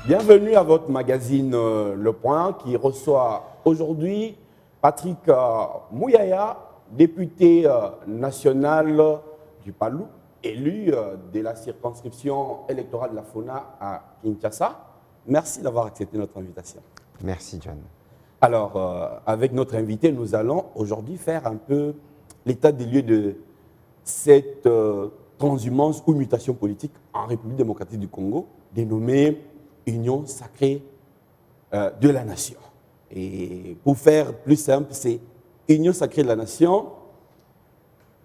Bienvenue à votre magazine Le Point qui reçoit aujourd'hui Patrick Mouyaya, député national du Palou, élu de la circonscription électorale de la FONA à Kinshasa. Merci d'avoir accepté notre invitation. Merci, John. Alors, avec notre invité, nous allons aujourd'hui faire un peu l'état des lieux de cette transhumance ou mutation politique en République démocratique du Congo, dénommée Union sacrée de la nation. Et pour faire plus simple, c'est Union sacrée de la nation,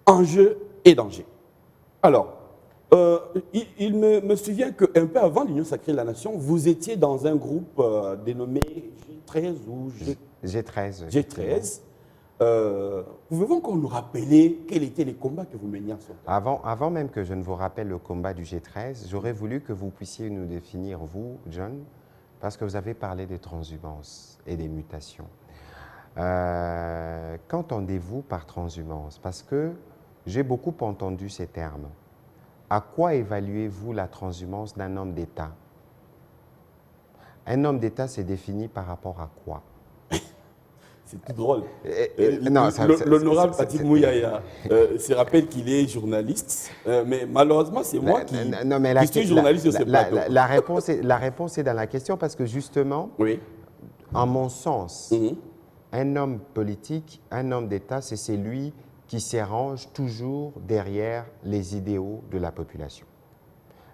enjeux et dangers. Alors, il me souvient qu'un peu avant l'Union sacrée de la nation, vous étiez dans un groupe dénommé G13 ou G13. G13. Pouvez-vous encore nous rappeler quels étaient les combats que vous meniez en ce temps? Avant même que je ne vous rappelle le combat du G13, j'aurais voulu que vous puissiez nous définir, vous, John, parce que vous avez parlé des transhumance et des mutations. Qu'entendez-vous par transhumance? Parce que j'ai beaucoup entendu ces termes. À quoi évaluez-vous la transhumance d'un homme d'État? Un homme d'État, c'est défini par rapport à quoi? C'est tout drôle. L'honorable Patrick Mouyaya se rappelle qu'il est journaliste, mais malheureusement, c'est moi qui suis journaliste sur ce plateau. La réponse est dans la question parce que justement, oui. En mon sens, un homme politique, un homme d'État, c'est celui qui s'arrange toujours derrière les idéaux de la population.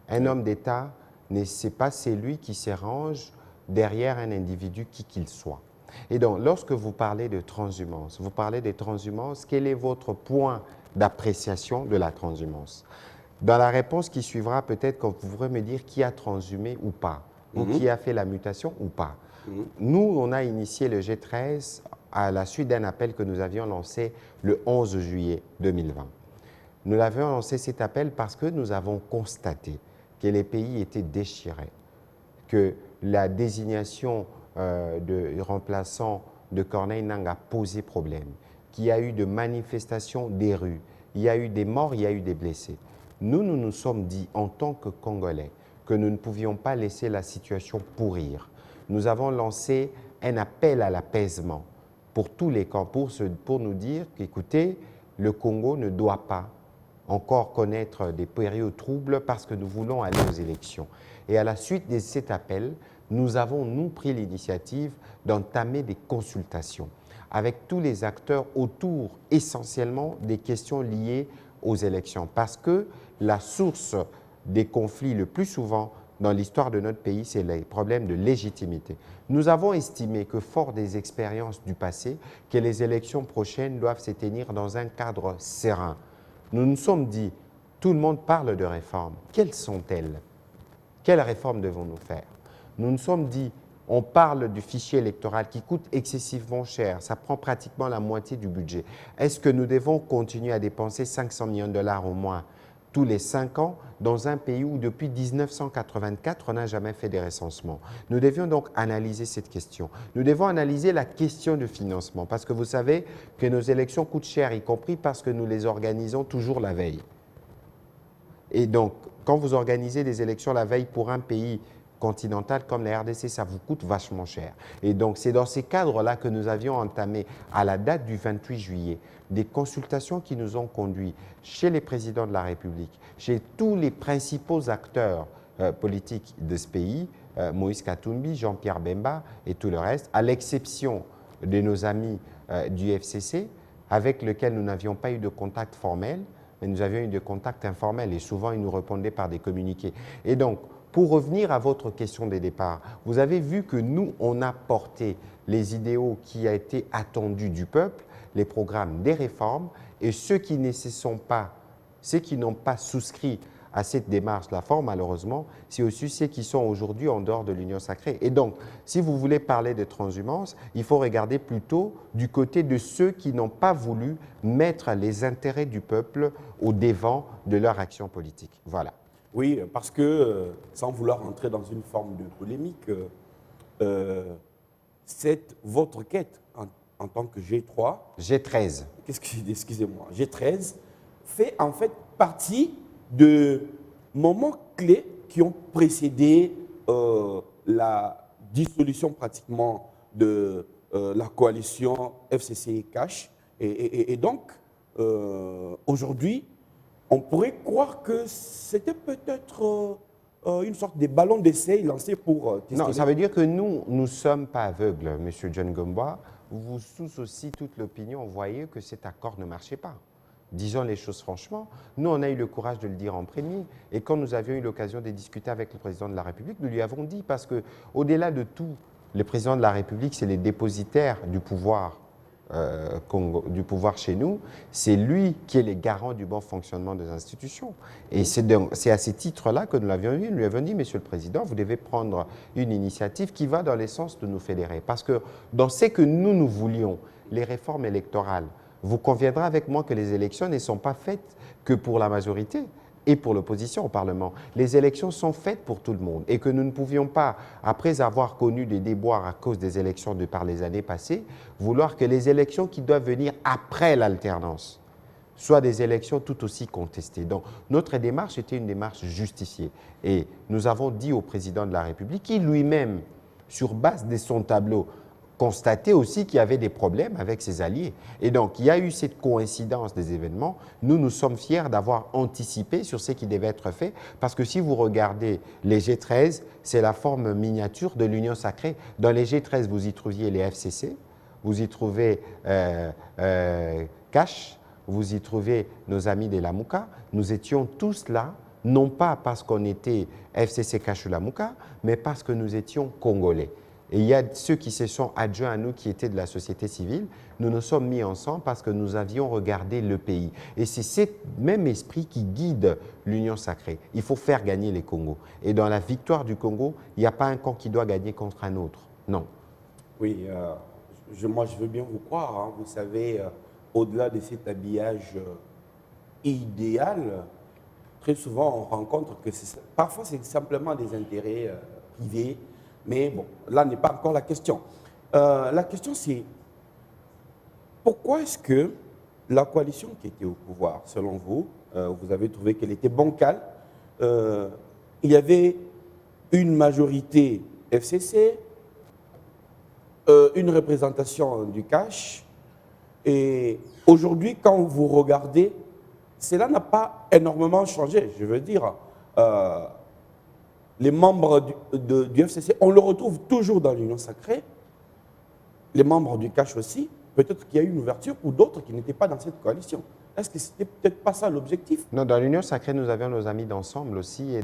Un homme d'État, ce n'est pas celui qui s'arrange derrière un individu qui qu'il soit. Et donc, lorsque vous parlez de transhumance, vous parlez de transhumance, quel est votre point d'appréciation de la transhumance? Dans la réponse qui suivra, peut-être que vous pourrez me dire qui a transhumé ou pas, ou qui a fait la mutation ou pas. Nous, on a initié le G13 à la suite d'un appel que nous avions lancé le 11 juillet 2020. Nous avions lancé cet appel parce que nous avons constaté que les pays étaient déchirés, que la désignation de remplaçant de Corneille Nangaa a posé problème, qu'il y a eu de manifestations des rues, il y a eu des morts, il y a eu des blessés. Nous nous sommes dit en tant que Congolais que nous ne pouvions pas laisser la situation pourrir. Nous avons lancé un appel à l'apaisement pour tous les camps, pour nous dire qu'écoutez, le Congo ne doit pas encore connaître des périodes troubles parce que nous voulons aller aux élections. Et à la suite de cet appel, nous avons, pris l'initiative d'entamer des consultations avec tous les acteurs autour essentiellement des questions liées aux élections. Parce que la source des conflits le plus souvent dans l'histoire de notre pays, c'est les problèmes de légitimité. Nous avons estimé que, fort des expériences du passé, que les élections prochaines doivent se tenir dans un cadre serein. Nous nous sommes dit, tout le monde parle de réformes. Quelles sont-elles? Quelles réformes devons-nous faire? Nous nous sommes dit, on parle du fichier électoral qui coûte excessivement cher, ça prend pratiquement la moitié du budget. Est-ce que nous devons continuer à dépenser 500 millions de dollars au moins tous les 5 ans dans un pays où depuis 1984, on n'a jamais fait des recensements? Nous devions donc analyser cette question. Nous devons analyser la question de financement parce que vous savez que nos élections coûtent cher, y compris parce que nous les organisons toujours la veille. Et donc, quand vous organisez des élections la veille pour un pays continentale comme la RDC, ça vous coûte vachement cher. Et donc, c'est dans ces cadres-là que nous avions entamé, à la date du 28 juillet, des consultations qui nous ont conduits chez les présidents de la République, chez tous les principaux acteurs politiques de ce pays, Moïse Katumbi, Jean-Pierre Bemba et tout le reste, à l'exception de nos amis du FCC, avec lesquels nous n'avions pas eu de contact formel, mais nous avions eu des contacts informels et souvent ils nous répondaient par des communiqués. Et donc, pour revenir à votre question des départs, vous avez vu que nous, on a porté les idéaux qui ont été attendus du peuple, les programmes des réformes, et ceux qui n'ont pas souscrit à cette démarche-là, fort malheureusement, c'est aussi ceux qui sont aujourd'hui en dehors de l'Union sacrée. Et donc, si vous voulez parler de transhumance, il faut regarder plutôt du côté de ceux qui n'ont pas voulu mettre les intérêts du peuple au devant de leur action politique. Voilà. Oui, parce que, sans vouloir entrer dans une forme de polémique, c'est votre quête en tant que G3. G13. Excusez-moi, G13 fait en fait partie de moments clés qui ont précédé la dissolution pratiquement de la coalition FCC-Cash. Et donc, aujourd'hui, on pourrait croire que c'était peut-être une sorte de ballon d'essai lancé pour tester. Non, ça veut dire que nous ne sommes pas aveugles, M. John Gomba. Vous tous aussi, toute l'opinion, voyez que cet accord ne marchait pas. Disons les choses franchement. Nous, on a eu le courage de le dire en premier. Et quand nous avions eu l'occasion de discuter avec le président de la République, nous lui avons dit, parce qu'au-delà de tout, le président de la République, c'est le dépositaire du pouvoir chez nous, c'est lui qui est le garant du bon fonctionnement des institutions. Et c'est à ces titres-là que nous l'avions eu. Nous lui avons dit, Monsieur le Président, vous devez prendre une initiative qui va dans le sens de nous fédérer. Parce que dans ce que nous voulions, les réformes électorales, vous conviendrez avec moi que les élections ne sont pas faites que pour la majorité et pour l'opposition au Parlement. Les élections sont faites pour tout le monde et que nous ne pouvions pas, après avoir connu des déboires à cause des élections de par les années passées, vouloir que les élections qui doivent venir après l'alternance soient des élections tout aussi contestées. Donc, notre démarche était une démarche justifiée. Et nous avons dit au président de la République, qui lui-même, sur base de son tableau, constaté aussi qu'il y avait des problèmes avec ses alliés. Et donc, il y a eu cette coïncidence des événements. Nous, nous sommes fiers d'avoir anticipé sur ce qui devait être fait, parce que si vous regardez les G13, c'est la forme miniature de l'Union sacrée. Dans les G13, vous y trouviez les FCC, vous y trouvez Cash, vous y trouvez nos amis de la Mouka. Nous étions tous là, non pas parce qu'on était FCC Cash ou la Mouka, mais parce que nous étions Congolais. Et il y a ceux qui se sont adjoints à nous qui étaient de la société civile. Nous nous sommes mis ensemble parce que nous avions regardé le pays. Et c'est ce même esprit qui guide l'Union sacrée. Il faut faire gagner les Congos. Et dans la victoire du Congo, il n'y a pas un camp qui doit gagner contre un autre. Non. Oui, moi je veux bien vous croire. Hein. Vous savez, au-delà de cet habillage idéal, très souvent on rencontre que parfois c'est simplement des intérêts privés. Mais bon, là n'est pas encore la question. La question c'est, pourquoi est-ce que la coalition qui était au pouvoir, selon vous, vous avez trouvé qu'elle était bancale, il y avait une majorité FCC, une représentation du Cash, et aujourd'hui, quand vous regardez, cela n'a pas énormément changé. Je veux dire, les membres du FCC, on le retrouve toujours dans l'Union sacrée. Les membres du Cash aussi. Peut-être qu'il y a eu une ouverture pour d'autres qui n'étaient pas dans cette coalition. Est-ce que c'était peut-être pas ça l'objectif? Non, dans l'Union sacrée, nous avions nos amis d'ensemble aussi et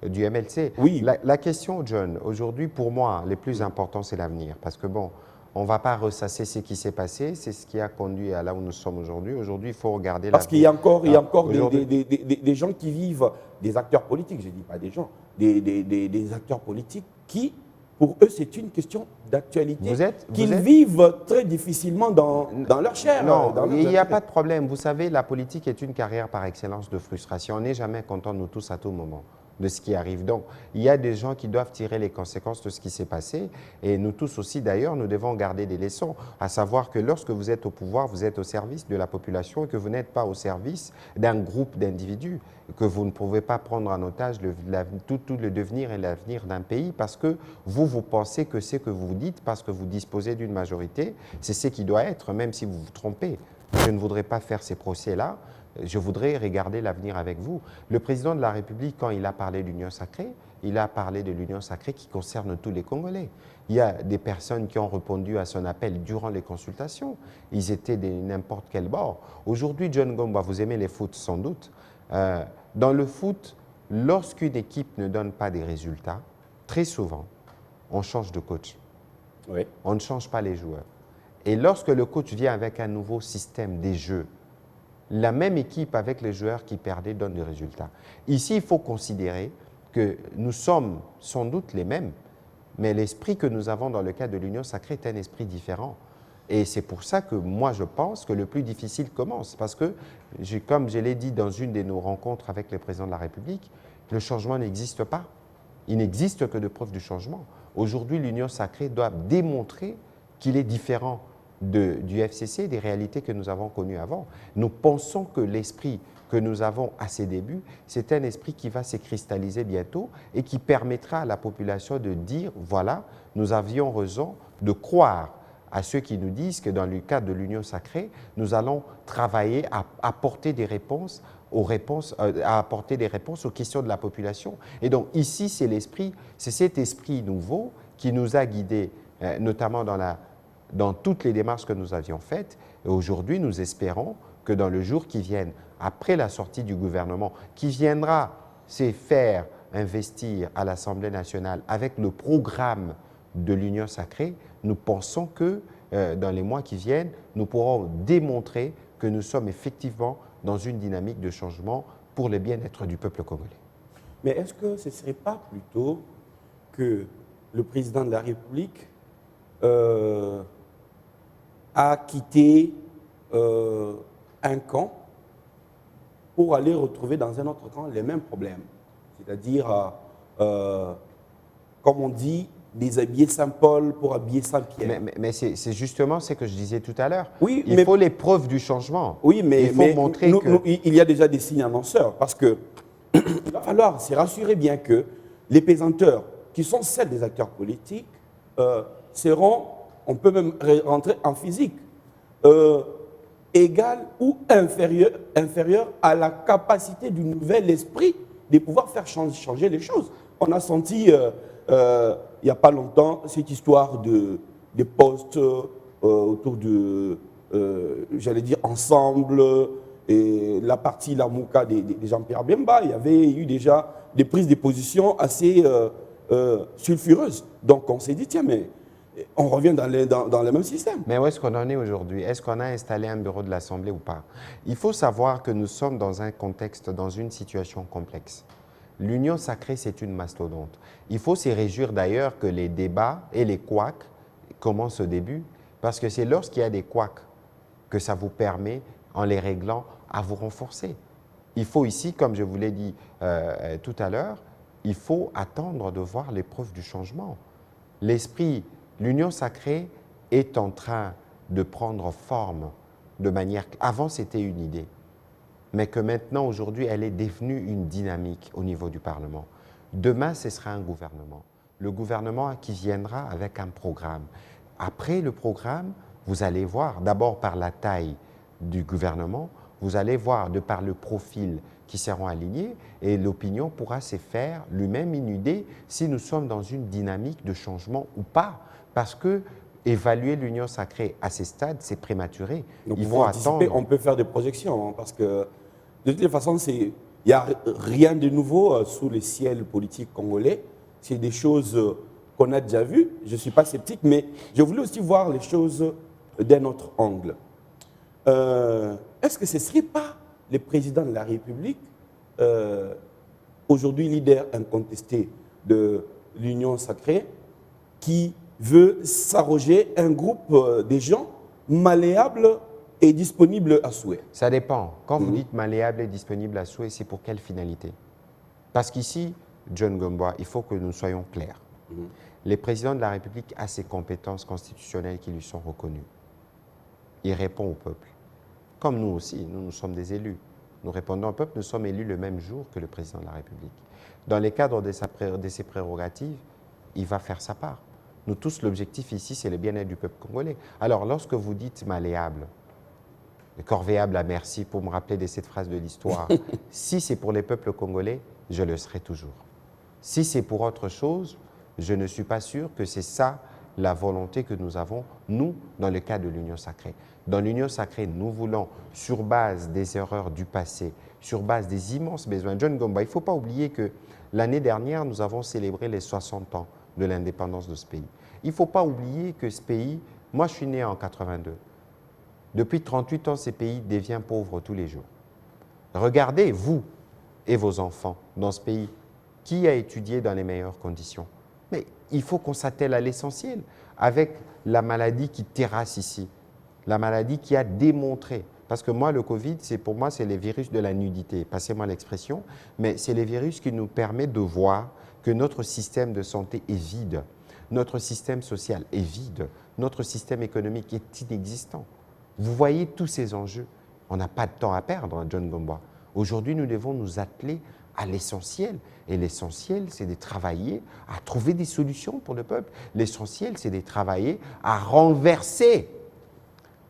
du MLC. Oui. La question, John, aujourd'hui, pour moi, le plus important, c'est l'avenir. Parce que bon, on ne va pas ressasser ce qui s'est passé, c'est ce qui a conduit à là où nous sommes aujourd'hui. Aujourd'hui, il faut regarder l'avenir. Parce qu'il y a encore des gens qui vivent, des acteurs politiques, je ne dis pas des gens, des acteurs politiques qui, pour eux, c'est une question d'actualité, qu'ils vivent très difficilement dans leur chair. Non, il n'y a pas de problème. Vous savez, la politique est une carrière par excellence de frustration. On n'est jamais content, nous tous, à tout moment, de ce qui arrive. Donc, il y a des gens qui doivent tirer les conséquences de ce qui s'est passé. Et nous tous aussi, d'ailleurs, nous devons garder des leçons. À savoir que lorsque vous êtes au pouvoir, vous êtes au service de la population et que vous n'êtes pas au service d'un groupe d'individus, que vous ne pouvez pas prendre en otage tout le devenir et l'avenir d'un pays parce que vous pensez que ce que vous dites, parce que vous disposez d'une majorité, c'est ce qui doit être, même si vous vous trompez. Je ne voudrais pas faire ces procès-là. Je voudrais regarder l'avenir avec vous. Le président de la République, quand il a parlé d'union sacrée, il a parlé de l'union sacrée qui concerne tous les Congolais. Il y a des personnes qui ont répondu à son appel durant les consultations. Ils étaient de n'importe quel bord. Aujourd'hui, John Gomba, vous aimez les foot sans doute. Dans le foot, lorsqu'une équipe ne donne pas des résultats, très souvent, on change de coach. Oui. On ne change pas les joueurs. Et lorsque le coach vient avec un nouveau système des jeux, la même équipe avec les joueurs qui perdaient donne des résultats. Ici, il faut considérer que nous sommes sans doute les mêmes, mais l'esprit que nous avons dans le cadre de l'Union sacrée est un esprit différent. Et c'est pour ça que moi, je pense que le plus difficile commence. Parce que, comme je l'ai dit dans une de nos rencontres avec le président de la République, le changement n'existe pas. Il n'existe que de preuves du changement. Aujourd'hui, l'Union sacrée doit démontrer qu'il est différent du FCC, des réalités que nous avons connues avant. Nous pensons que l'esprit que nous avons à ses débuts, c'est un esprit qui va se cristalliser bientôt et qui permettra à la population de dire, voilà, nous avions raison de croire à ceux qui nous disent que dans le cadre de l'Union sacrée, nous allons travailler à apporter des réponses à apporter des réponses aux questions de la population. Et donc ici, c'est cet esprit nouveau qui nous a guidés, notamment dans toutes les démarches que nous avions faites. Et aujourd'hui, nous espérons que dans le jour qui vienne, après la sortie du gouvernement, qui viendra se faire investir à l'Assemblée nationale avec le programme de l'Union sacrée, nous pensons que dans les mois qui viennent, nous pourrons démontrer que nous sommes effectivement dans une dynamique de changement pour le bien-être du peuple congolais. Mais est-ce que ce ne serait pas plutôt que le président de la République a quitté un camp pour aller retrouver dans un autre camp les mêmes problèmes? C'est-à-dire, comme on dit, déshabiller Saint-Paul pour habiller Saint-Pierre. Mais c'est justement ce que je disais tout à l'heure. Oui, il faut les preuves du changement. Oui, mais, il faut montrer il y a déjà des signes annonceurs parce que il va falloir se rassurer bien que les pesanteurs, qui sont celles des acteurs politiques, seront, on peut même rentrer en physique, égales ou inférieures à la capacité du nouvel esprit de pouvoir faire changer les choses. On a senti il n'y a pas longtemps cette histoire des postes autour de, j'allais dire, ensemble, et la partie Lamouka des Jean-Pierre Bemba. Il y avait eu déjà des prises de position assez sulfureuses. Donc on s'est dit, tiens, mais on revient dans le même système. Mais où est-ce qu'on en est aujourd'hui? Est-ce qu'on a installé un bureau de l'Assemblée ou pas? Il faut savoir que nous sommes dans un contexte, dans une situation complexe. L'Union sacrée, c'est une mastodonte. Il faut se réjouir d'ailleurs que les débats et les couacs commencent au début, parce que c'est lorsqu'il y a des couacs que ça vous permet, en les réglant, à vous renforcer. Il faut ici, comme je vous l'ai dit tout à l'heure, il faut attendre de voir les preuves du changement. L'Union sacrée est en train de prendre forme de manière... Avant, c'était une idée. Mais que maintenant, aujourd'hui, elle est devenue une dynamique au niveau du Parlement. Demain, ce sera un gouvernement. Le gouvernement qui viendra avec un programme. Après le programme, vous allez voir, d'abord par la taille du gouvernement, vous allez voir de par le profil qui seront alignés, et l'opinion pourra se faire lui-même une idée si nous sommes dans une dynamique de changement ou pas. Parce que évaluer l'Union sacrée à ces stades, c'est prématuré. Il faut attendre. On peut faire des projections, hein, parce que de toute façon, il n'y a rien de nouveau sous le ciel politique congolais. C'est des choses qu'on a déjà vues. Je ne suis pas sceptique, mais je voulais aussi voir les choses d'un autre angle. Est-ce que ce ne serait pas le président de la République, aujourd'hui leader incontesté de l'Union sacrée, qui veut s'arroger un groupe de gens malléables et disponibles à souhait? Ça dépend. Quand vous dites malléable et disponible à souhait, c'est pour quelle finalité? Parce qu'ici, John Gomboa, il faut que nous soyons clairs. Le président de la République a ses compétences constitutionnelles qui lui sont reconnues. Il répond au peuple. Comme nous aussi, nous sommes des élus. Nous répondons au peuple, nous sommes élus le même jour que le président de la République. Dans le cadre de ses prérogatives, il va faire sa part. Nous tous, l'objectif ici, c'est le bien-être du peuple congolais. Alors, lorsque vous dites malléable, corvéable à merci, pour me rappeler de cette phrase de l'histoire, si c'est pour les peuples congolais, je le serai toujours. Si c'est pour autre chose, je ne suis pas sûr que c'est ça la volonté que nous avons, nous, dans le cas de l'Union sacrée. Dans l'Union sacrée, nous voulons, sur base des erreurs du passé, sur base des immenses besoins. John Gomba, il ne faut pas oublier que l'année dernière, nous avons célébré les 60 ans de l'indépendance de ce pays. Il ne faut pas oublier que ce pays, moi je suis né en 82, depuis 38 ans, ce pays devient pauvre tous les jours. Regardez, vous et vos enfants, dans ce pays, qui a étudié dans les meilleures conditions? Mais il faut qu'on s'attelle à l'essentiel, avec la maladie qui terrasse ici, la maladie qui a démontré. Parce que moi, le Covid, pour moi, c'est les virus de la nudité, passez-moi l'expression, mais c'est les virus qui nous permettent de voir que notre système de santé est vide, notre système social est vide, notre système économique est inexistant. Vous voyez tous ces enjeux. On n'a pas de temps à perdre, hein, John Gomba. Aujourd'hui, nous devons nous atteler à l'essentiel. Et l'essentiel, c'est de travailler à trouver des solutions pour le peuple. L'essentiel, c'est de travailler à renverser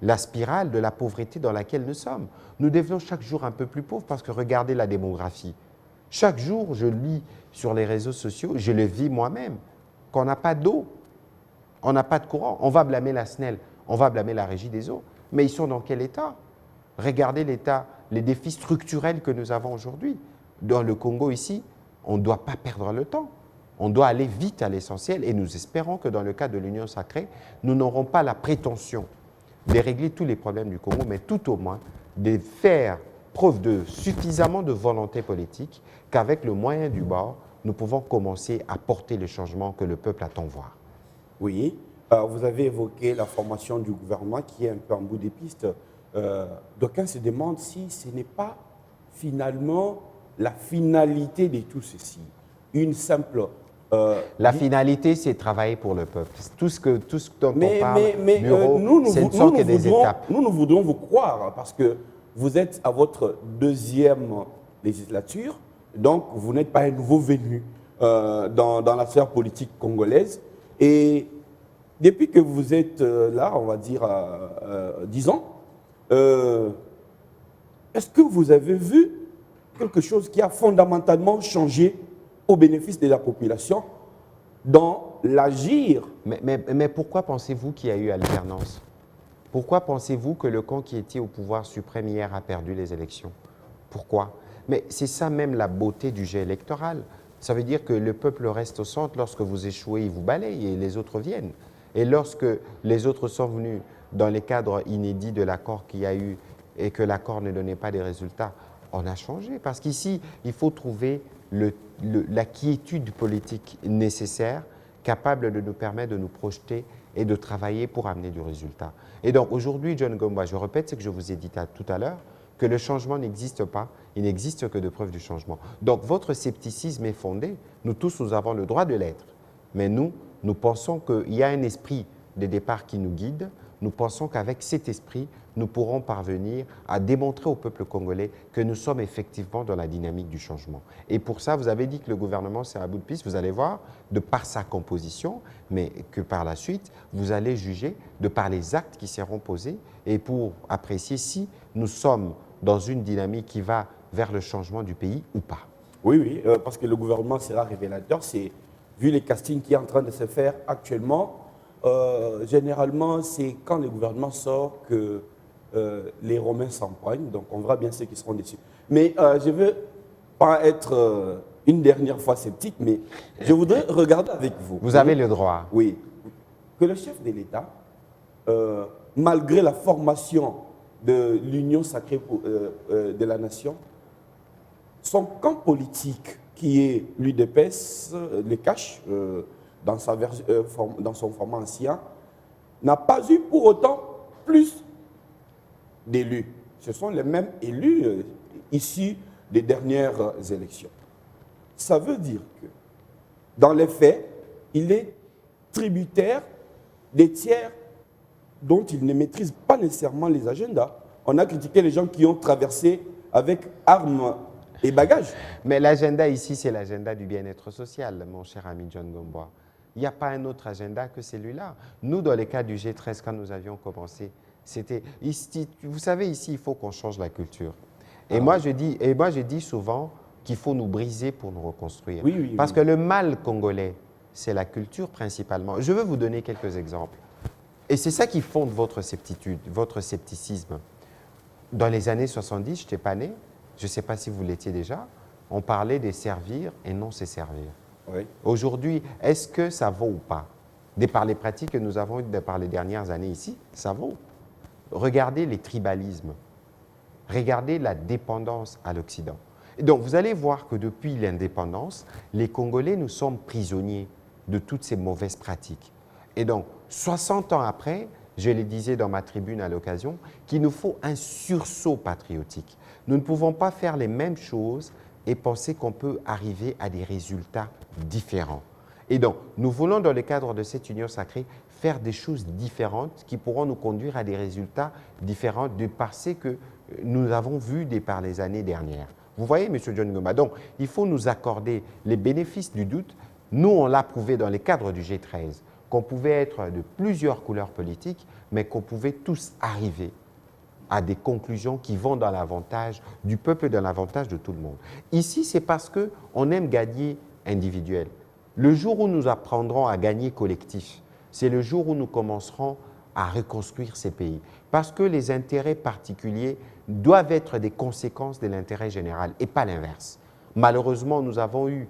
la spirale de la pauvreté dans laquelle nous sommes. Nous devenons chaque jour un peu plus pauvres parce que regardez la démographie. Chaque jour, je lis sur les réseaux sociaux, je le vis moi-même, qu'on n'a pas d'eau, on n'a pas de courant. On va blâmer la SNEL, on va blâmer la Régie des eaux. Mais ils sont dans quel état? Regardez l'état, les défis structurels que nous avons aujourd'hui. Dans le Congo ici, on ne doit pas perdre le temps. On doit aller vite à l'essentiel et nous espérons que dans le cas de l'Union sacrée, nous n'aurons pas la prétention de régler tous les problèmes du Congo, mais tout au moins de faire preuve de suffisamment de volonté politique qu'avec le moyen du bord, nous pouvons commencer à porter le changement que le peuple attend voir. Oui, vous avez évoqué la formation du gouvernement qui est un peu en bout des pistes. D'aucuns se demandent si ce n'est pas finalement la finalité de tout ceci. Une simple... la finalité, c'est travailler pour le peuple. Tout ce dont on parle, ce ne sont que des étapes. Nous voudrions vous croire parce que vous êtes à votre deuxième législature, donc vous n'êtes pas un nouveau venu dans la sphère politique congolaise. Et depuis que vous êtes là, on va dire 10 ans, est-ce que vous avez vu quelque chose qui a fondamentalement changé au bénéfice de la population dans l'agir? Mais pourquoi pensez-vous qu'il y a eu alternance? Pourquoi pensez-vous que le camp qui était au pouvoir suprême hier a perdu les élections? Pourquoi? Mais c'est ça même la beauté du jeu électoral. Ça veut dire que le peuple reste au centre. Lorsque vous échouez, il vous balaye et les autres viennent. Et lorsque les autres sont venus dans les cadres inédits de l'accord qu'il y a eu et que l'accord ne donnait pas des résultats, on a changé. Parce qu'ici, il faut trouver la quiétude politique nécessaire, capable de nous permettre de nous projeter et de travailler pour amener du résultat. Et donc aujourd'hui, John Gomba, je répète ce que je vous ai dit tout à l'heure, que le changement n'existe pas, il n'existe que de preuves du changement. Donc votre scepticisme est fondé, nous tous nous avons le droit de l'être, mais nous pensons qu'il y a un esprit de départ qui nous guide, nous pensons qu'avec cet esprit, nous pourrons parvenir à démontrer au peuple congolais que nous sommes effectivement dans la dynamique du changement. Et pour ça, vous avez dit que le gouvernement c'est à bout de piste, vous allez voir, de par sa composition, mais que par la suite, vous allez juger de par les actes qui seront posés et pour apprécier si nous sommes dans une dynamique qui va vers le changement du pays ou pas. Oui, parce que le gouvernement sera révélateur. C'est, vu les castings qui est en train de se faire actuellement, généralement, c'est quand le gouvernement sort que les Romains s'empoignent. Donc, on verra bien ceux qui seront déçus. Mais je ne veux pas être une dernière fois sceptique, mais je voudrais regarder avec vous. Vous avez le droit. Oui. Que le chef de l'État, malgré la formation de l'Union sacrée de la nation, son camp politique, qui est l'UDPS, le cache dans son format ancien, n'a pas eu pour autant plus d'élus. Ce sont les mêmes élus issus des dernières élections. Ça veut dire que, dans les faits, il est tributaire des tiers dont il ne maîtrise pas nécessairement les agendas. On a critiqué les gens qui ont traversé avec armes et bagages. Mais l'agenda ici, c'est l'agenda du bien-être social, mon cher ami John Gomba. Il n'y a pas un autre agenda que celui-là. Nous, dans les cas du G13, quand nous avions commencé, c'était... Vous savez, ici, il faut qu'on change la culture. Et moi, je dis souvent qu'il faut nous briser pour nous reconstruire. Oui, parce que le mal congolais, c'est la culture principalement. Je veux vous donner quelques exemples. Et c'est ça qui fonde votre certitude, votre scepticisme. Dans les années 70, je n'étais pas né, je ne sais pas si vous l'étiez déjà, on parlait de servir et non se servir. Oui. Aujourd'hui, est-ce que ça vaut ou pas? De par les pratiques que nous avons eues par les dernières années ici, ça vaut. Regardez les tribalismes, regardez la dépendance à l'Occident. Et donc, vous allez voir que depuis l'indépendance, les Congolais, nous sommes prisonniers de toutes ces mauvaises pratiques. Et donc, 60 ans après, je le disais dans ma tribune à l'occasion, qu'il nous faut un sursaut patriotique. Nous ne pouvons pas faire les mêmes choses et penser qu'on peut arriver à des résultats différents. Et donc, nous voulons, dans le cadre de cette union sacrée, faire des choses différentes qui pourront nous conduire à des résultats différents du passé que nous avons vu par les années dernières. Vous voyez, M. John Ngoma, donc il faut nous accorder les bénéfices du doute. Nous, on l'a prouvé dans les cadres du G13, qu'on pouvait être de plusieurs couleurs politiques, mais qu'on pouvait tous arriver à des conclusions qui vont dans l'avantage du peuple et dans l'avantage de tout le monde. Ici, c'est parce qu'on aime gagner individuel. Le jour où nous apprendrons à gagner collectif, c'est le jour où nous commencerons à reconstruire ces pays. Parce que les intérêts particuliers doivent être des conséquences de l'intérêt général et pas l'inverse. Malheureusement, nous avons eu,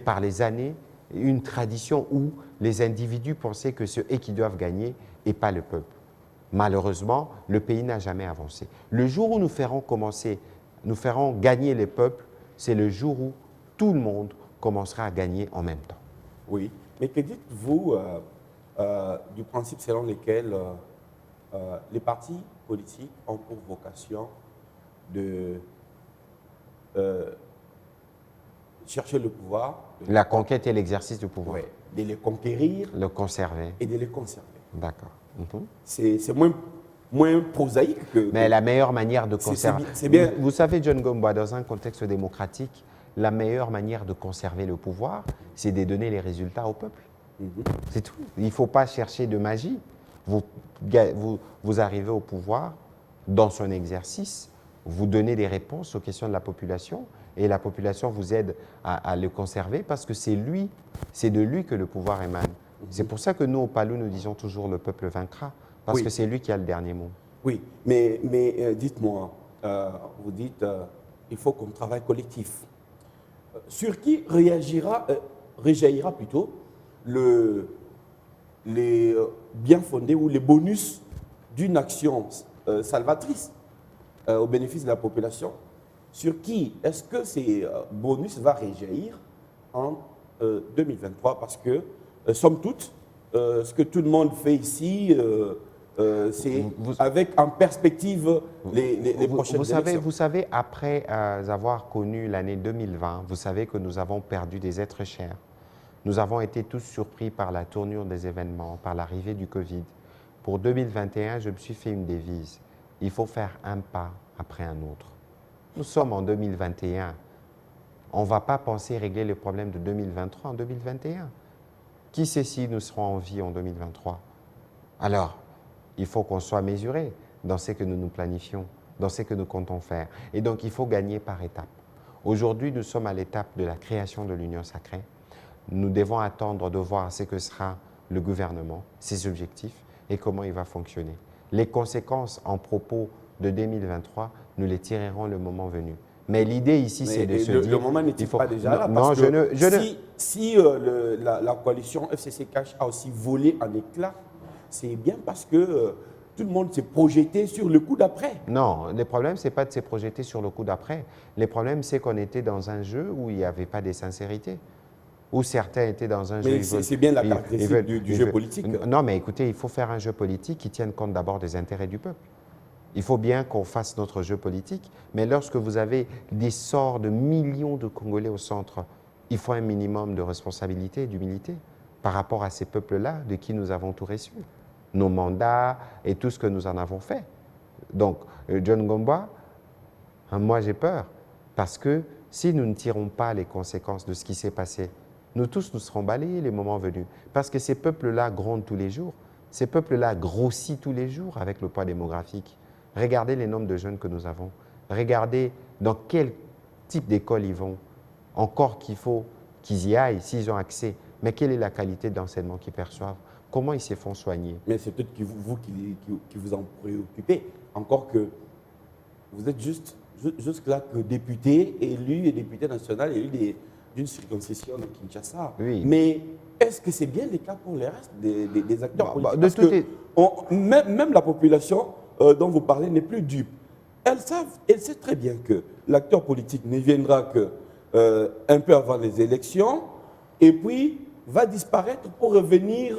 par les années, une tradition où les individus pensaient que c'est eux qui doivent gagner et pas le peuple. Malheureusement, le pays n'a jamais avancé. Le jour où nous ferons gagner les peuples, c'est le jour où tout le monde commencera à gagner en même temps. Oui, mais que dites-vous du principe selon lequel les partis politiques ont pour vocation de chercher le pouvoir, La conquête et l'exercice du pouvoir. ouais, de les conquérir Le conserver. et de les conserver. D'accord. Mhm. C'est moins prosaïque que... Mais la meilleure manière de C'est conserver... bien- c'est bien. Vous savez, John Ngoma, dans un contexte démocratique, la meilleure manière de conserver le pouvoir, c'est de donner les résultats au peuple. C'est tout. Il ne faut pas chercher de magie. Vous arrivez au pouvoir, dans son exercice, vous donnez des réponses aux questions de la population et la population vous aide à le conserver parce que c'est de lui que le pouvoir émane. C'est pour ça que nous, au Palou, nous disons toujours le peuple vaincra, parce Oui. que c'est lui qui a le dernier mot. Oui, mais dites-moi, vous dites il faut qu'on travaille collectif. Sur qui réjaillira plutôt les bien fondés ou les bonus d'une action salvatrice au bénéfice de la population? Sur qui est-ce que ces bonus vont réjaillir en 2023? Parce que, somme toute, ce que tout le monde fait ici, c'est avec en perspective les prochaines élections. Vous savez, après avoir connu l'année 2020, vous savez que nous avons perdu des êtres chers. Nous avons été tous surpris par la tournure des événements, par l'arrivée du Covid. Pour 2021, je me suis fait une devise. Il faut faire un pas après un autre. Nous sommes en 2021. On ne va pas penser régler les problèmes de 2023 en 2021. Qui sait si nous serons en vie en 2023? Alors, il faut qu'on soit mesuré dans ce que nous nous planifions, dans ce que nous comptons faire. Et donc, il faut gagner par étapes. Aujourd'hui, nous sommes à l'étape de la création de l'Union sacrée. Nous devons attendre de voir ce que sera le gouvernement, ses objectifs et comment il va fonctionner. Les conséquences en propos de 2023, nous les tirerons le moment venu. Mais l'idée ici, c'est de se dire... Le moment n'est-il pas déjà là? Non, Parce que si la coalition FCC-Cash a aussi volé en éclats, c'est bien parce que tout le monde s'est projeté sur le coup d'après. Non, le problème, ce n'est pas de se projeter sur le coup d'après. Le problème, c'est qu'on était dans un jeu où il n'y avait pas de sincérité. Où certains étaient dans un jeu... Mais c'est bien la caractéristique du jeu politique. Non, mais écoutez, il faut faire un jeu politique qui tienne compte d'abord des intérêts du peuple. Il faut bien qu'on fasse notre jeu politique, mais lorsque vous avez des sorts de millions de Congolais au centre, il faut un minimum de responsabilité et d'humilité par rapport à ces peuples-là de qui nous avons tout reçu, nos mandats et tout ce que nous en avons fait. Donc, John Ngoma, moi j'ai peur, parce que si nous ne tirons pas les conséquences de ce qui s'est passé, nous tous nous serons balayés les moments venus. Parce que ces peuples-là grondent tous les jours, ces peuples-là grossissent tous les jours avec le poids démographique. Regardez les nombres de jeunes que nous avons. Regardez dans quel type d'école ils vont. Encore qu'il faut qu'ils y aillent, s'ils ont accès. Mais quelle est la qualité d'enseignement qu'ils perçoivent? Comment ils se font soigner? Mais c'est peut-être vous qui vous en préoccupez. Encore que vous êtes juste là que député, élu et député national, élu d'une circonscription de Kinshasa. Oui. Mais est-ce que c'est bien le cas pour le reste des acteurs politiques? de Parce tout que même la population dont vous parlez n'est plus dupe. Elle sait très bien que l'acteur politique ne viendra que un peu avant les élections et puis va disparaître pour revenir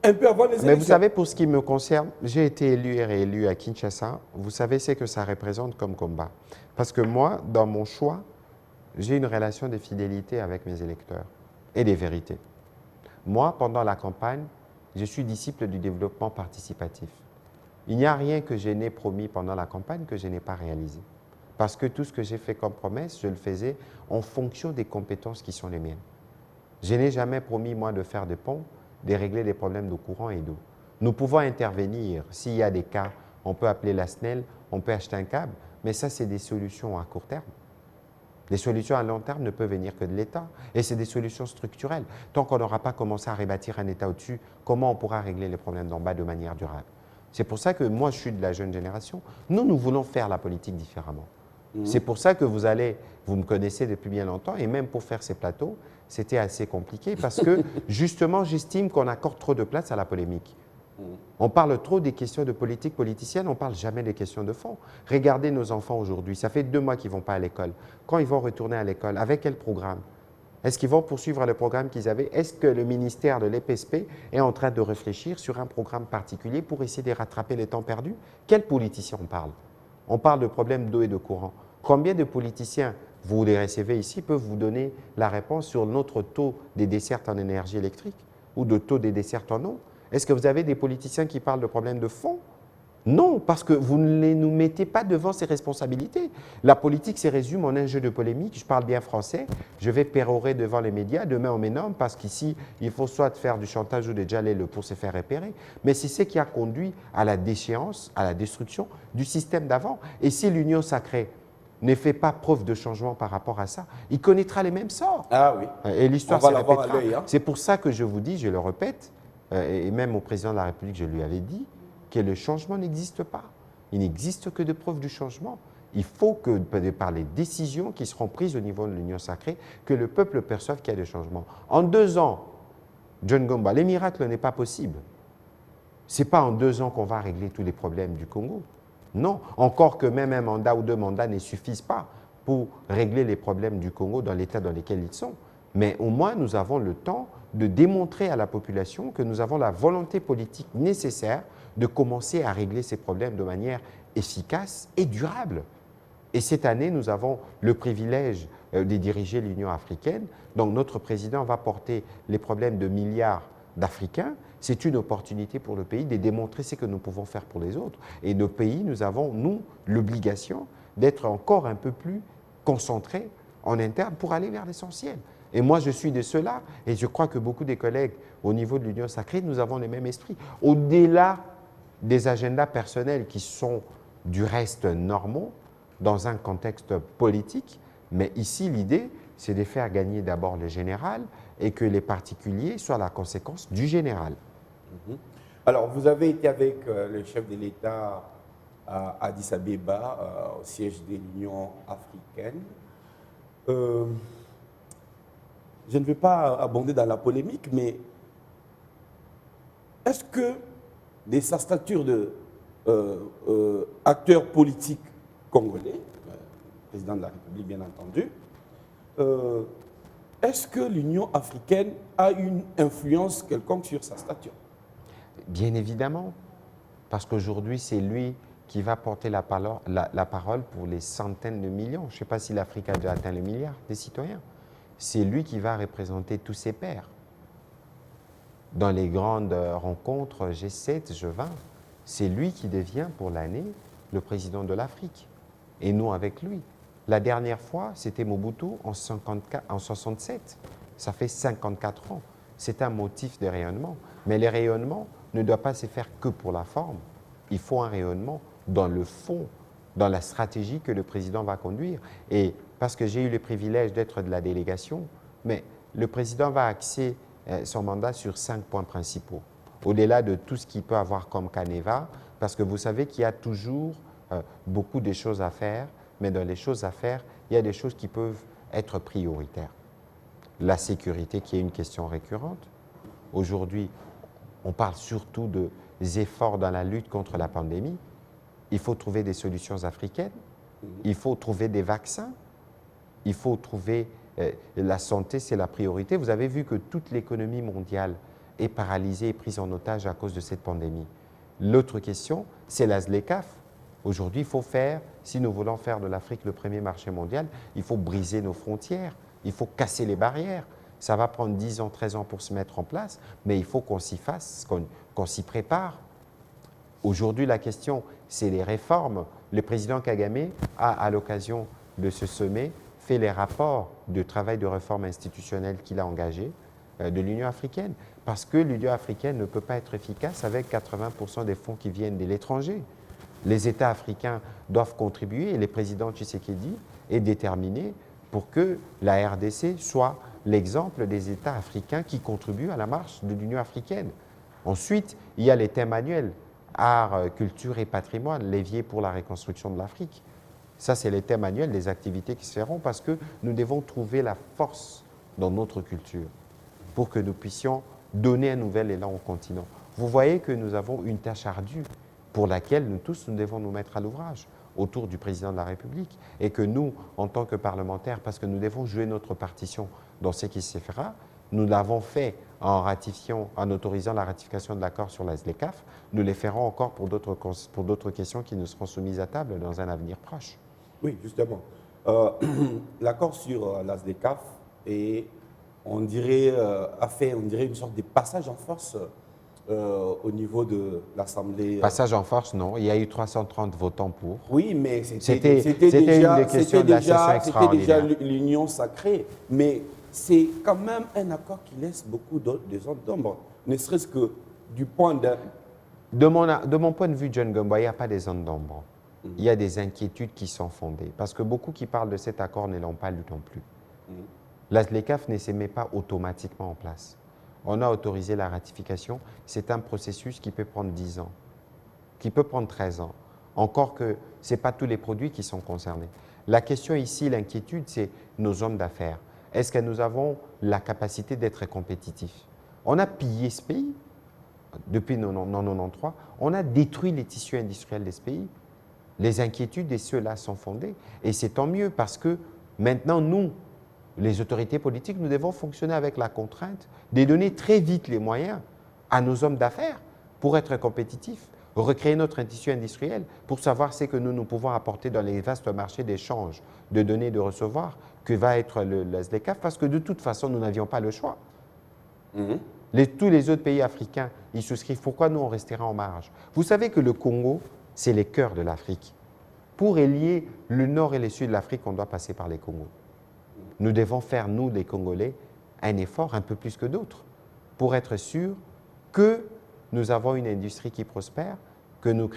un peu avant les élections. Mais vous savez, pour ce qui me concerne, j'ai été élu et réélu à Kinshasa. Vous savez ce que ça représente comme combat. Parce que moi, dans mon choix, j'ai une relation de fidélité avec mes électeurs et des vérités. Moi, pendant la campagne, je suis disciple du développement participatif. Il n'y a rien que je n'ai promis pendant la campagne que je n'ai pas réalisé. Parce que tout ce que j'ai fait comme promesse, je le faisais en fonction des compétences qui sont les miennes. Je n'ai jamais promis, moi, de faire des ponts, de régler des problèmes de courant et d'eau. Nous pouvons intervenir. S'il y a des cas, on peut appeler la SNEL, on peut acheter un câble, mais ça, c'est des solutions à court terme. Les solutions à long terme ne peuvent venir que de l'État. Et c'est des solutions structurelles. Tant qu'on n'aura pas commencé à rebâtir un État au-dessus, comment on pourra régler les problèmes d'en bas de manière durable? C'est pour ça que moi, je suis de la jeune génération. Nous voulons faire la politique différemment. C'est pour ça que vous me connaissez depuis bien longtemps, et même pour faire ces plateaux, c'était assez compliqué parce que, justement, j'estime qu'on accorde trop de place à la polémique. On parle trop des questions de politique politicienne, on ne parle jamais des questions de fond. Regardez nos enfants aujourd'hui, ça fait 2 mois qu'ils ne vont pas à l'école. Quand ils vont retourner à l'école, avec quel programme? Est-ce qu'ils vont poursuivre le programme qu'ils avaient? Est-ce que le ministère de l'EPSP est en train de réfléchir sur un programme particulier pour essayer de rattraper les temps perdus? Quels politiciens on parle? On parle de problèmes d'eau et de courant. Combien de politiciens, vous les recevez ici, peuvent vous donner la réponse sur notre taux des dessertes en énergie électrique ou de taux des dessertes en eau? Est-ce que vous avez des politiciens qui parlent de problèmes de fond? Non, parce que vous ne les nous mettez pas devant ces responsabilités. La politique se résume en un jeu de polémique. Je parle bien français, je vais pérorer devant les médias, demain on m'énorme parce qu'ici, il faut soit faire du chantage ou déjà aller pour se faire repérer. Mais c'est ce qui a conduit à la déchéance, à la destruction du système d'avant. Et si l'union sacrée ne fait pas preuve de changement par rapport à ça, il connaîtra les mêmes sorts. Ah oui. Et l'histoire On se va l'avoir répétera. à l'œil, hein. C'est pour ça que je vous dis, je le répète, et même au président de la République, je lui avais dit que le changement n'existe pas. Il n'existe que de preuves du changement. Il faut que, par les décisions qui seront prises au niveau de l'Union sacrée, que le peuple perçoive qu'il y a des changements. En 2 ans, John Gomba, les miracles n'est pas possible. Ce n'est pas en 2 ans qu'on va régler tous les problèmes du Congo. Non, encore que même un mandat ou 2 mandats ne suffisent pas pour régler les problèmes du Congo dans l'état dans lequel ils sont. Mais au moins, nous avons le temps de démontrer à la population que nous avons la volonté politique nécessaire de commencer à régler ces problèmes de manière efficace et durable. Et cette année, nous avons le privilège de diriger l'Union africaine. Donc notre président va porter les problèmes de milliards d'Africains. C'est une opportunité pour le pays de démontrer ce que nous pouvons faire pour les autres. Et nos pays, nous avons, nous, l'obligation d'être encore un peu plus concentrés en interne pour aller vers l'essentiel. Et moi, je suis de ceux-là, et je crois que beaucoup des collègues au niveau de l'Union sacrée, nous avons le même esprit. Au-delà des agendas personnels qui sont du reste normaux, dans un contexte politique, mais ici, l'idée, c'est de faire gagner d'abord le général et que les particuliers soient la conséquence du général. Alors, vous avez été avec le chef de l'État à Addis Abeba, au siège de l'Union africaine. Je ne vais pas abonder dans la polémique, mais est-ce que, de sa stature d'acteur politique congolais, président de la République bien entendu, est-ce que l'Union africaine a une influence quelconque sur sa stature? Bien évidemment, parce qu'aujourd'hui, c'est lui qui va porter la parole pour les centaines de millions. Je ne sais pas si l'Afrique a déjà atteint les milliards des citoyens. C'est lui qui va représenter tous ses pairs. Dans les grandes rencontres G7, G20, c'est lui qui devient pour l'année le président de l'Afrique. Et nous avec lui. La dernière fois, c'était Mobutu en 1967. Ça fait 54 ans. C'est un motif de rayonnement. Mais le rayonnement ne doit pas se faire que pour la forme. Il faut un rayonnement dans le fond, dans la stratégie que le président va conduire. Et parce que j'ai eu le privilège d'être de la délégation, mais le président va axer son mandat sur 5 points principaux. Au-delà de tout ce qu'il peut avoir comme canevas, parce que vous savez qu'il y a toujours beaucoup de choses à faire, mais dans les choses à faire, il y a des choses qui peuvent être prioritaires. La sécurité, qui est une question récurrente. Aujourd'hui, on parle surtout des efforts dans la lutte contre la pandémie. Il faut trouver des solutions africaines, il faut trouver des vaccins, il faut trouver la santé, c'est la priorité. Vous avez vu que toute l'économie mondiale est paralysée et prise en otage à cause de cette pandémie. L'autre question, c'est la ZLECAf. Aujourd'hui, il faut faire, si nous voulons faire de l'Afrique le premier marché mondial, il faut briser nos frontières, il faut casser les barrières. Ça va prendre 10 ans, 13 ans pour se mettre en place, mais il faut qu'on s'y fasse, qu'on s'y prépare. Aujourd'hui, la question, c'est les réformes. Le président Kagame a, à l'occasion de ce sommet, fait les rapports de travail de réforme institutionnelle qu'il a engagé de l'Union africaine. Parce que l'Union africaine ne peut pas être efficace avec 80% des fonds qui viennent de l'étranger. Les États africains doivent contribuer et le président Tshisekedi est déterminé pour que la RDC soit l'exemple des États africains qui contribuent à la marche de l'Union africaine. Ensuite, il y a les thèmes annuels, art, culture et patrimoine, l'évier pour la reconstruction de l'Afrique. Ça, c'est les thèmes annuels des activités qui se feront parce que nous devons trouver la force dans notre culture pour que nous puissions donner un nouvel élan au continent. Vous voyez que nous avons une tâche ardue pour laquelle nous tous nous devons nous mettre à l'ouvrage autour du président de la République et que nous, en tant que parlementaires, parce que nous devons jouer notre partition dans ce qui se fera, nous l'avons fait en ratifiant, en autorisant la ratification de l'accord sur la SLECAF, nous les ferons encore pour d'autres questions qui nous seront soumises à table dans un avenir proche. Oui, justement. L'accord sur la SLECAF et on dirait, a fait une sorte de passage en force au niveau de l'Assemblée. Passage en force, non. Il y a eu 330 votants pour. Oui, mais c'était déjà une des questions de la session extraordinaire. C'était déjà l'union sacrée, mais c'est quand même un accord qui laisse beaucoup de zones d'ombre, ne serait-ce que du point de... De mon point de vue, John Gomba, il n'y a pas des zones d'ombre. Il y a des inquiétudes qui sont fondées, parce que beaucoup qui parlent de cet accord ne l'ont pas lu non plus. La SLECAF ne se met pas automatiquement en place. On a autorisé la ratification. C'est un processus qui peut prendre 10 ans, qui peut prendre 13 ans. Encore que ce n'est pas tous les produits qui sont concernés. La question ici, l'inquiétude, c'est nos hommes d'affaires. Est-ce que nous avons la capacité d'être compétitifs? On a pillé ce pays depuis 1993. On a détruit les tissus industriels de ce pays. Les inquiétudes de ceux-là sont fondées. Et c'est tant mieux parce que maintenant, nous, les autorités politiques, nous devons fonctionner avec la contrainte de donner très vite les moyens à nos hommes d'affaires pour être compétitifs, recréer notre tissu industriel, pour savoir ce que nous pouvons apporter dans les vastes marchés d'échange, de donner et de recevoir, que va être la SLECAF, parce que de toute façon, nous n'avions pas le choix. Tous les autres pays africains, ils souscrivent. Pourquoi nous, on restera en marge? Vous savez que le Congo, c'est les cœurs de l'Afrique. Pour relier le nord et le sud de l'Afrique, on doit passer par les Congos. Nous devons faire, nous, les Congolais, un effort un peu plus que d'autres pour être sûrs que nous avons une industrie qui prospère, que nous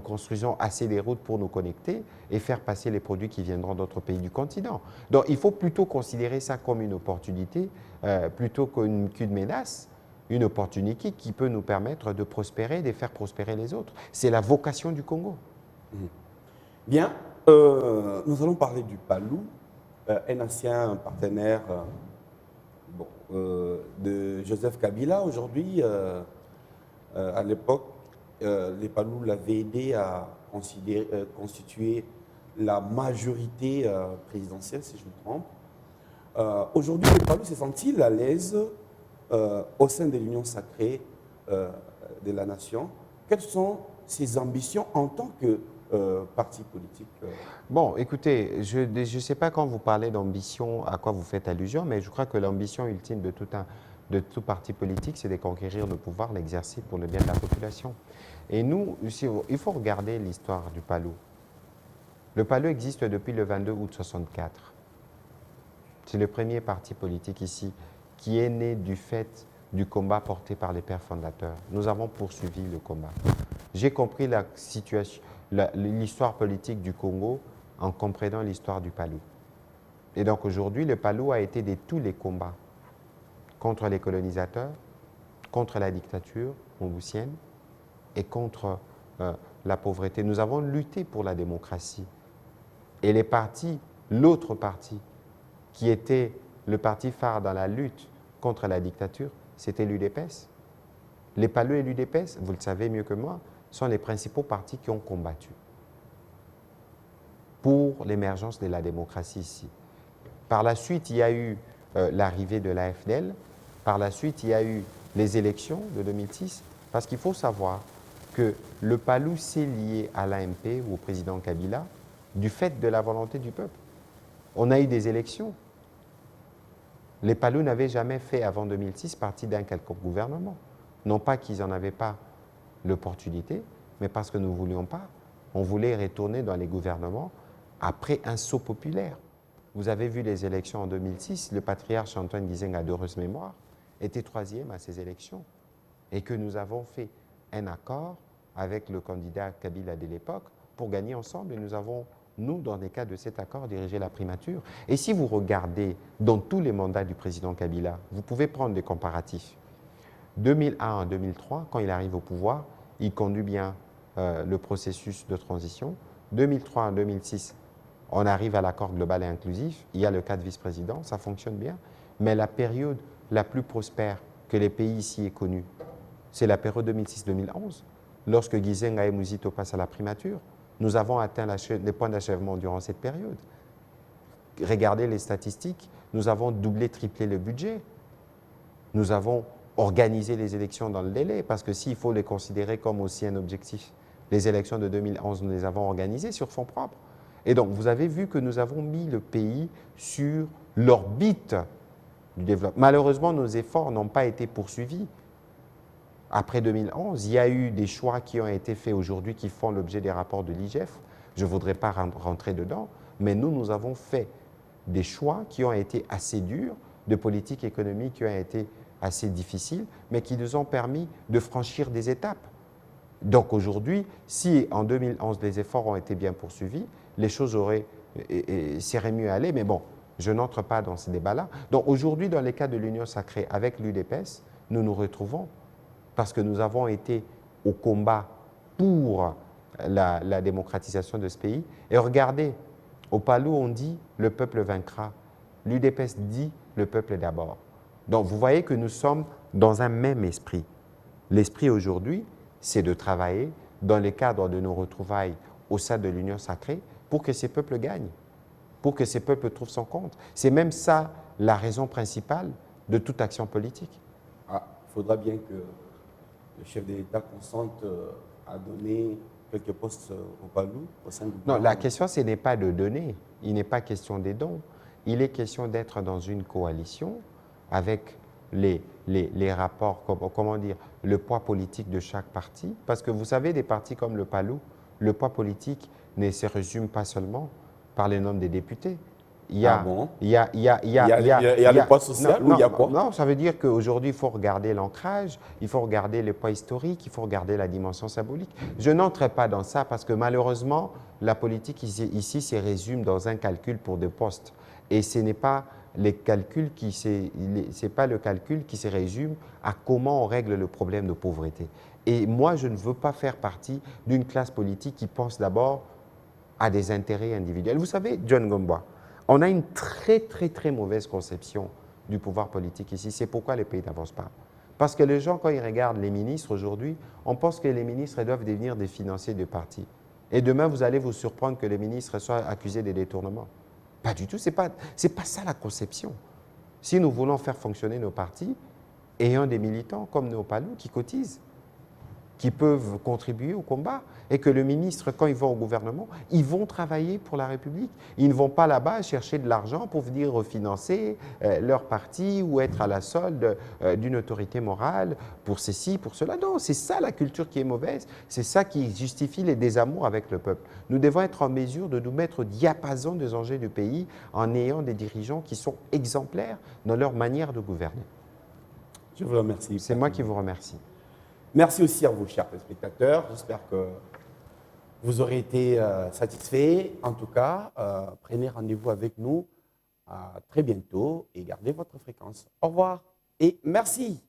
construisons assez des routes pour nous connecter et faire passer les produits qui viendront d'autres pays du continent. Donc, il faut plutôt considérer ça comme une opportunité plutôt qu'une menace, une opportunité qui peut nous permettre de prospérer, de faire prospérer les autres. C'est la vocation du Congo. Bien, nous allons parler du PALU. Un ancien partenaire de Joseph Kabila. Aujourd'hui, à l'époque, les PALU l'avaient aidé à constituer la majorité présidentielle, si je me trompe. Aujourd'hui, les PALU se sentent-ils à l'aise au sein de l'Union sacrée de la nation? Quelles sont ses ambitions en tant que parti politique? Bon, écoutez, je ne sais pas quand vous parlez d'ambition, à quoi vous faites allusion, mais je crois que l'ambition ultime de tout parti politique, c'est de conquérir le pouvoir, l'exercer pour le bien de la population. Et nous, il faut regarder l'histoire du PALU. Le PALU existe depuis le 22 août 1964. C'est le premier parti politique ici qui est né du fait du combat porté par les pères fondateurs. Nous avons poursuivi le combat. J'ai compris la situation, l'histoire politique du Congo en comprenant l'histoire du PALU. Et donc aujourd'hui, le PALU a été de tous les combats contre les colonisateurs, contre la dictature mobusienne et contre la pauvreté. Nous avons lutté pour la démocratie. Et les partis, l'autre parti, qui était le parti phare dans la lutte contre la dictature, c'était l'UDPS. Les PALU et l'UDPS, vous le savez mieux que moi, sont les principaux partis qui ont combattu pour l'émergence de la démocratie ici. Par la suite, il y a eu l'arrivée de l'AFDL. Par la suite, il y a eu les élections de 2006. Parce qu'il faut savoir que le PALU s'est lié à l'AMP ou au président Kabila du fait de la volonté du peuple. On a eu des élections Les Palus n'avaient jamais fait, avant 2006, partie d'un quelconque gouvernement. Non pas qu'ils n'en avaient pas l'opportunité, mais parce que nous ne voulions pas. On voulait retourner dans les gouvernements après un saut populaire. Vous avez vu les élections en 2006, le patriarche Antoine Gizenga, a d'heureuse mémoire, était 3e à ces élections. Et que nous avons fait un accord avec le candidat Kabila de l'époque pour gagner ensemble. Et nous avons, nous, dans les cas de cet accord, dirigé la primature. Et si vous regardez dans tous les mandats du président Kabila, vous pouvez prendre des comparatifs. 2001 à 2003, quand il arrive au pouvoir, il conduit bien le processus de transition. 2003 à 2006, on arrive à l'accord global et inclusif. Il y a le cas de vice-président, ça fonctionne bien. Mais la période la plus prospère que les pays ici aient connue, c'est la période 2006-2011. Lorsque Gizenga et Muzito passent à la primature, nous avons atteint les points d'achèvement durant cette période. Regardez les statistiques, nous avons doublé, triplé le budget. Nous avons organisé les élections dans le délai, parce que s'il faut les considérer comme aussi un objectif, les élections de 2011, nous les avons organisées sur fonds propres. Et donc, vous avez vu que nous avons mis le pays sur l'orbite du développement. Malheureusement, nos efforts n'ont pas été poursuivis. Après 2011, il y a eu des choix qui ont été faits aujourd'hui qui font l'objet des rapports de l'IGF. Je ne voudrais pas rentrer dedans, mais nous avons fait des choix qui ont été assez durs, de politique économique qui ont été assez difficiles, mais qui nous ont permis de franchir des étapes. Donc aujourd'hui, si en 2011 les efforts ont été bien poursuivis, les choses seraient mieux allées, mais bon, je n'entre pas dans ce débat-là. Donc aujourd'hui, dans les cas de l'Union sacrée avec l'UDPS, nous nous retrouvons parce que nous avons été au combat pour la démocratisation de ce pays. Et regardez, au Palou, on dit « le peuple vaincra ». L'UDPS dit « le peuple d'abord ». Donc vous voyez que nous sommes dans un même esprit. L'esprit aujourd'hui, c'est de travailler dans le cadre de nos retrouvailles au sein de l'Union sacrée pour que ces peuples gagnent, pour que ces peuples trouvent son compte. C'est même ça la raison principale de toute action politique. Il faudra bien que le chef de l'État consente à donner quelques postes au Palou, au sein du gouvernement. Non, la question, ce n'est pas de donner. Il n'est pas question des dons. Il est question d'être dans une coalition avec les rapports, comment dire, le poids politique de chaque parti. Parce que vous savez, des partis comme le Palou, le poids politique ne se résume pas seulement par le nombre des députés. Il y a le poids social ou il y a quoi? Non, ça veut dire qu'aujourd'hui, il faut regarder l'ancrage, il faut regarder le poids historique, il faut regarder la dimension symbolique. Je n'entre pas dans ça parce que malheureusement, la politique ici se résume dans un calcul pour des postes. Et ce n'est pas le calcul qui se résume à comment on règle le problème de pauvreté. Et moi, je ne veux pas faire partie d'une classe politique qui pense d'abord à des intérêts individuels. Vous savez, John Gomba, on a une très, très, très mauvaise conception du pouvoir politique ici. C'est pourquoi les pays n'avancent pas. Parce que les gens, quand ils regardent les ministres aujourd'hui, on pense que les ministres doivent devenir des financiers de partis. Et demain, vous allez vous surprendre que les ministres soient accusés de détournement. Pas du tout, ce n'est pas ça la conception. Si nous voulons faire fonctionner nos partis, ayant des militants comme nos Palous qui cotisent, qui peuvent contribuer au combat, et que le ministre, quand ils vont au gouvernement, ils vont travailler pour la République. Ils ne vont pas là-bas chercher de l'argent pour venir refinancer leur parti ou être à la solde d'une autorité morale pour ceci, pour cela. Non, c'est ça la culture qui est mauvaise. C'est ça qui justifie les désamours avec le peuple. Nous devons être en mesure de nous mettre au diapason des enjeux du pays en ayant des dirigeants qui sont exemplaires dans leur manière de gouverner. Je vous remercie. C'est moi qui vous remercie. Merci aussi à vous, chers spectateurs. J'espère que vous aurez été satisfaits. En tout cas, prenez rendez-vous avec nous très bientôt et gardez votre fréquence. Au revoir et merci.